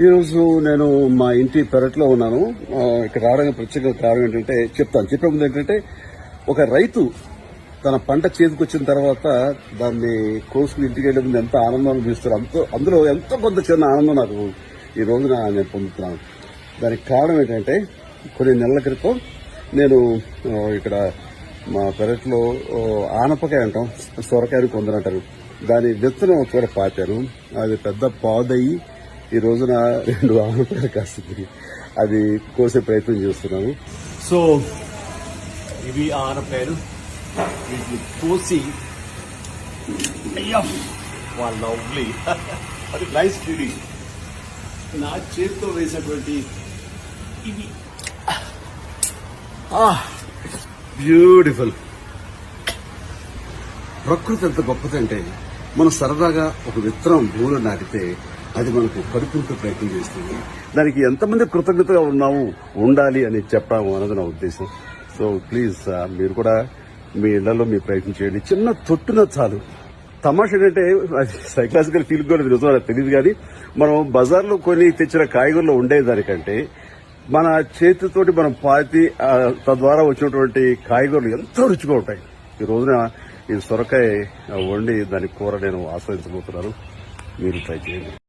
ఈరోజు నేను మా ఇంటి పెరట్లో ఉన్నాను. ఇక్కడ రావడానికి ప్రత్యేక కారణం ఏంటంటే చెప్పే ముందు ఏంటంటే, ఒక రైతు తన పంట చేతికొచ్చిన తర్వాత దాన్ని కోసుకుని ఇంటికి వెళ్లే ముందు ఎంత ఆనందం అనిపిస్తారు, అందులో ఎంతో కొంత చిన్న ఆనందం నాకు ఈ రోజున నేను పొందుతున్నాను. దానికి కారణం ఏంటంటే, కొన్ని నెలల క్రితం నేను ఇక్కడ మా పెరట్లో ఆనపకాయ అంటాం, సొరకాయని కొందరంటారు, దాని విత్తనం కూడా పాతాను. అది పెద్ద పాదయ్యి ఈ రోజున 2 ఆనపకాయలు కాస్తుంది. అది కోసే ప్రయత్నం చేస్తున్నాను. సో ఇవి ఆనపకాయలు, వీటిని కోసి లవ్లీ అది నైస్ ఫీలింగ్. నా చేతితో వేసినటువంటి ఇవి బ్యూటిఫుల్. ప్రకృతి ఎంత గొప్పదంటే, మనం సరదాగా ఒక విత్తనం భూమిలో నాటితే అది మనకు కడుపుతో ప్రయత్నం చేస్తుంది. దానికి ఎంతమంది కృతజ్ఞతగా ఉండాలి అని చెప్పడం అన్నది నా ఉద్దేశం. సో ప్లీజ్ మీరు కూడా మీ ఇళ్లలో మీ ప్రయత్నం చేయండి. చిన్న తొట్టున చాలు. తమాషా ఏంటంటే, అది సైకలాజికల్ ఫీల్ కూడా నిజమో తెలియదు, కానీ మనం బజార్లో కొని తెచ్చిన కాయగూరలో ఉండేదానికంటే మన చేతితోటి మనం పాతి తద్వారా వచ్చినటువంటి కాయగూరలు ఎంతో రుచిగా ఉంటాయి. ఈ రోజున ఈ సొరకాయ వండి దాని కూర నేను ఆస్వాదించబోతున్నాను. మీరు ట్రై చేయండి.